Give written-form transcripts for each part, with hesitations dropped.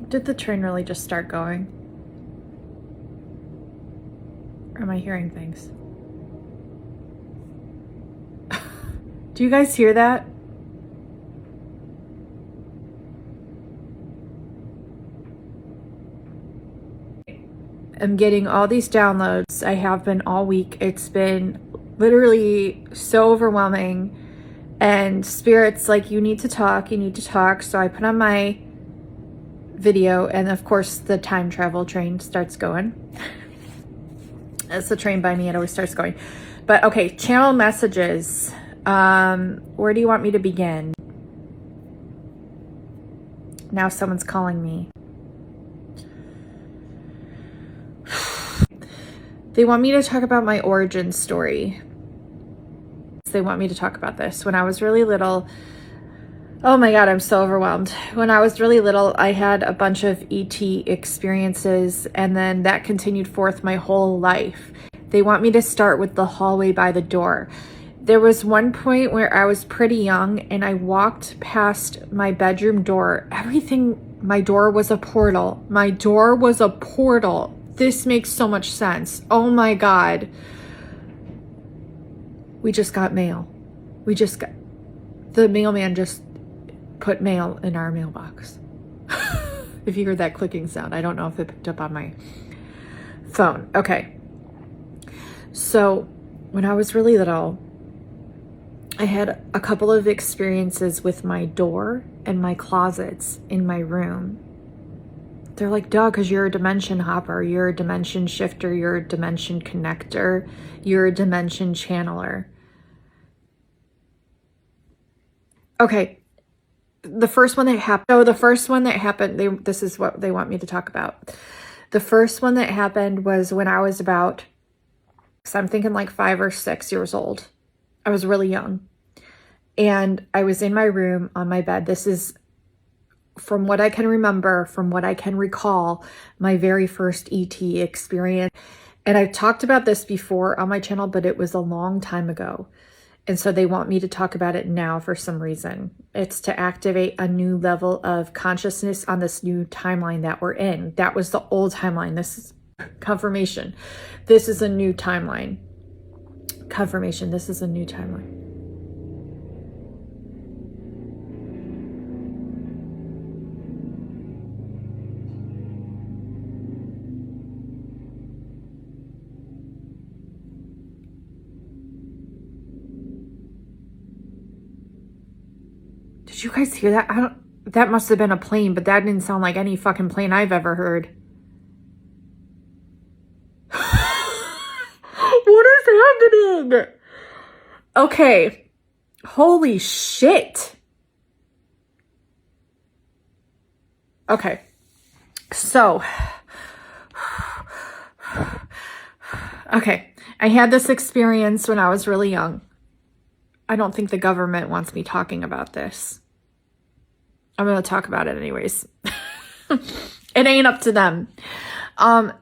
Did the train really just start going? Or am I hearing things? Do you guys hear that? I'm getting all these downloads. I have been all week. It's been literally so overwhelming. And Spirit's like, you need to talk, you need to talk. So I put on my video, and of course the time travel train starts going. It's the train by me, it always starts going. But okay, channel messages. Where do you want me to begin? Now someone's calling me. They want me to talk about my origin story. They want me to talk about this. When I was really little, oh my God, I'm so overwhelmed. When I was really little, I had a bunch of ET experiences, and then that continued forth my whole life. They want me to start with the hallway by the door. There was one point where I was pretty young and I walked past my bedroom door. My door was a portal. My door was a portal. This makes so much sense. Oh my God. We just got mail. The mailman just put mail in our mailbox. If you heard that clicking sound, I don't know if it picked up on my phone. Okay. So when I was really little, I had a couple of experiences with my door and my closets in my room. They're like, duh, because you're a dimension hopper, you're a dimension shifter, you're a dimension connector, you're a dimension channeler. Okay, the first one that happened, this is what they want me to talk about. The first one that happened was when I was about, so I'm thinking like 5 or 6 years old. I was really young. And I was in my room on my bed. This is, from what I can remember, from what I can recall, my very first ET experience. And I've talked about this before on my channel, but it was a long time ago. And so they want me to talk about it now for some reason. It's to activate a new level of consciousness on this new timeline that we're in. That was the old timeline. This is confirmation. This is a new timeline. Confirmation. This is a new timeline. Did you guys hear that? That must have been a plane, but that didn't sound like any fucking plane I've ever heard. What is happening? Okay. Holy shit. Okay. So, okay. I had this experience when I was really young. I don't think the government wants me talking about this. I'm going to talk about it anyways. It ain't up to them.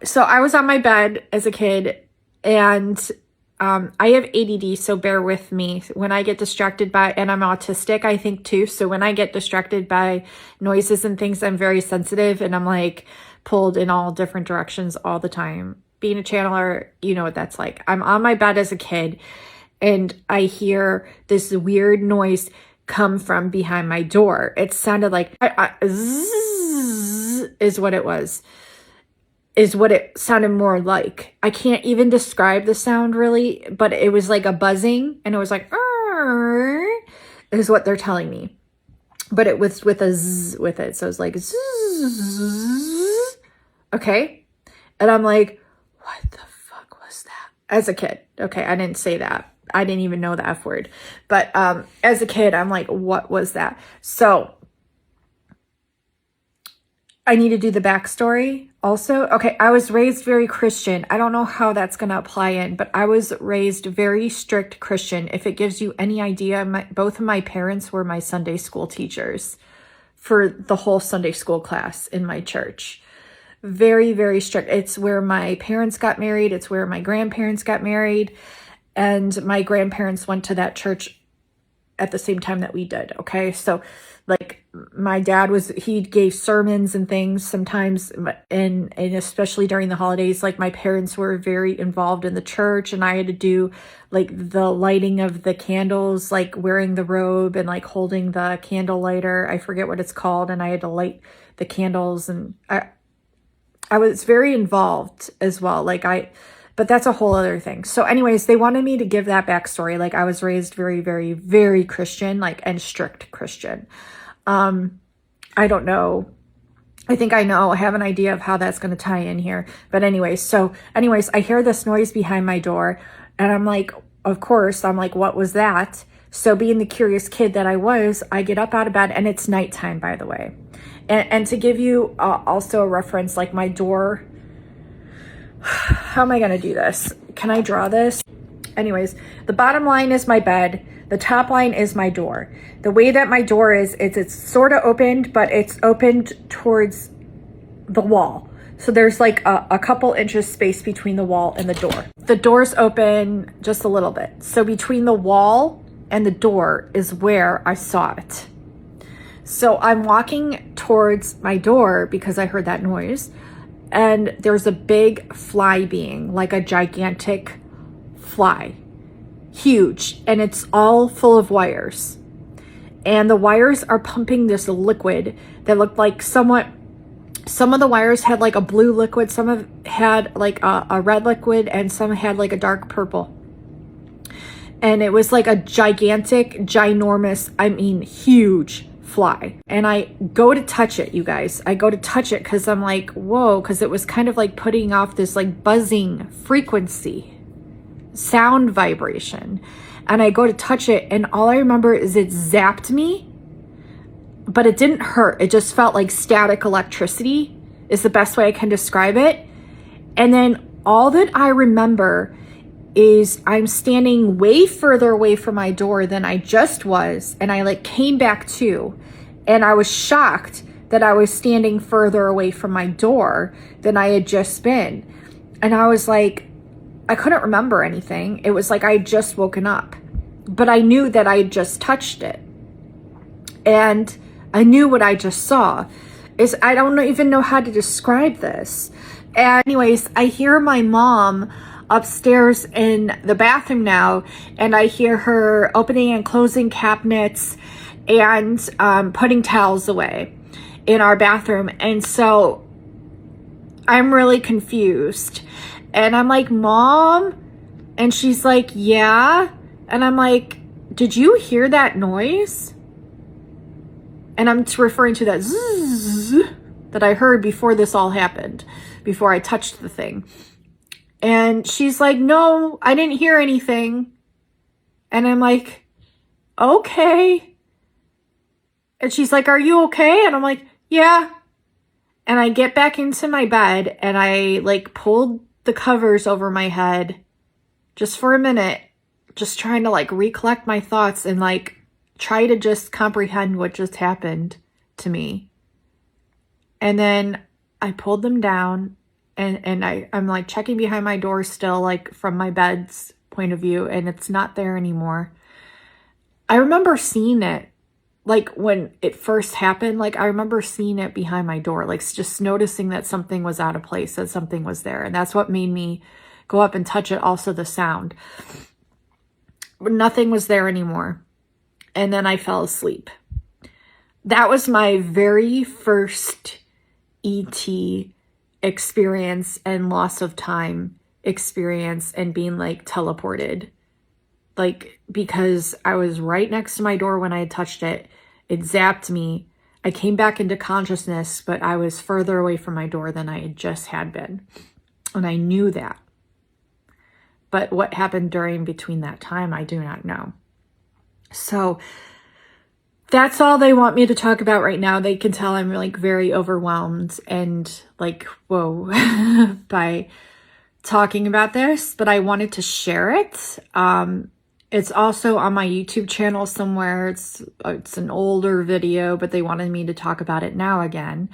So I was on my bed as a kid, and I have ADD, so bear with me. When I get distracted and I'm autistic, I think too. So when I get distracted by noises and things, I'm very sensitive, and I'm like pulled in all different directions all the time. Being a channeler, you know what that's like. I'm on my bed as a kid, and I hear this weird noise come from behind my door. It sounded like zzz, is what it was. Is what it sounded more like. I can't even describe the sound really, but it was like a buzzing, and it was like is what they're telling me. But it was with a zzz with it. So it's like zzz. Okay. And I'm like, what the fuck was that? As a kid. Okay, I didn't say that. I didn't even know the F word. But as a kid, I'm like, what was that? So I need to do the backstory also. Okay, I was raised very Christian. I don't know how that's going to apply in, but I was raised very strict Christian. If it gives you any idea, both of my parents were my Sunday school teachers for the whole Sunday school class in my church. Very, very strict. It's where my parents got married. It's where my grandparents got married. And my grandparents went to that church at the same time that we did. Okay, so like my dad he gave sermons and things sometimes, and especially during the holidays, like my parents were very involved in the church, and I had to do like the lighting of the candles, like wearing the robe and like holding the candle lighter. I forget what it's called. And I had to light the candles, and I was very involved as well. But that's a whole other thing. So anyways, they wanted me to give that backstory. Like I was raised very, very, very Christian, like, and strict Christian. I don't know. I think I have an idea of how that's going to tie in here. But anyways, I hear this noise behind my door, and I'm like, of course, I'm like, what was that? So being the curious kid that I was, I get up out of bed, and it's nighttime, by the way. And to give you also a reference, like my door, how am I going to do this? Can I draw this? Anyways, the bottom line is my bed. The top line is my door. The way that my door is, it's sort of opened, but it's opened towards the wall. So there's like a couple inches space between the wall and the door. The door's open just a little bit. So between the wall and the door is where I saw it. So I'm walking towards my door because I heard that noise. And there's a big fly being, like a gigantic fly. Huge, and it's all full of wires, and the wires are pumping this liquid that looked like some of the wires had like a blue liquid, some had like a red liquid, and some had like a dark purple, and it was like a gigantic, ginormous, I mean huge fly. And I go to touch it, you guys. I go to touch it because I'm like, whoa, because it was kind of like putting off this like buzzing frequency, sound vibration. And I go to touch it, and all I remember is it zapped me, but it didn't hurt. It just felt like static electricity is the best way I can describe it. And then all that I remember is I'm standing way further away from my door than I just was, and I like came back to, and I was shocked that I was standing further away from my door than I had just been. And I was like, I couldn't remember anything. It was like I had just woken up, but I knew that I had just touched it. And I knew what I just saw. I don't even know how to describe this. And anyways, I hear my mom upstairs in the bathroom now, and I hear her opening and closing cabinets and putting towels away in our bathroom. And so I'm really confused. And I'm like, Mom? And she's like, yeah. And I'm like, did you hear that noise? And I'm referring to that zzz that I heard before this all happened, before I touched the thing. And she's like, no, I didn't hear anything. And I'm like, okay. And she's like, are you okay? And I'm like, yeah. And I get back into my bed, and I like pulled the covers over my head just for a minute, just trying to like recollect my thoughts and like try to just comprehend what just happened to me. And then I pulled them down, and I'm like checking behind my door still, like from my bed's point of view, and it's not there anymore. I remember seeing it, like when it first happened, like I remember seeing it behind my door, like just noticing that something was out of place, that something was there. And that's what made me go up and touch it. Also the sound, but nothing was there anymore. And then I fell asleep. That was my very first ET experience and loss of time experience, and being like teleported. Like, because I was right next to my door when I had touched it. It zapped me. I came back into consciousness, but I was further away from my door than I had just had been. And I knew that. But what happened between that time, I do not know. So that's all they want me to talk about right now. They can tell I'm like very overwhelmed and like, whoa, by talking about this, but I wanted to share it. It's also on my YouTube channel somewhere. It's an older video, but they wanted me to talk about it now again.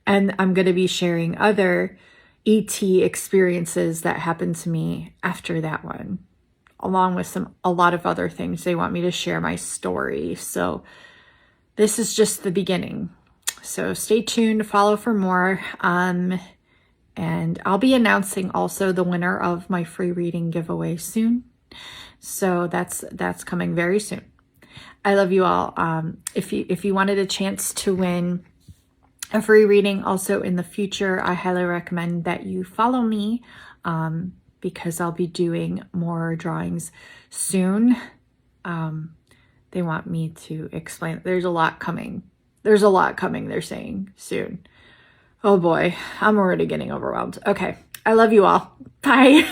And I'm going to be sharing other ET experiences that happened to me after that one, along with a lot of other things. They want me to share my story. So this is just the beginning. So stay tuned, follow for more. And I'll be announcing also the winner of my free reading giveaway soon. So that's coming very soon. I love you all. If you wanted a chance to win a free reading also in the future, I highly recommend that you follow me, because I'll be doing more drawings soon. They want me to explain. There's a lot coming. There's a lot coming, they're saying, soon. Oh boy, I'm already getting overwhelmed. Okay, I love you all. Bye.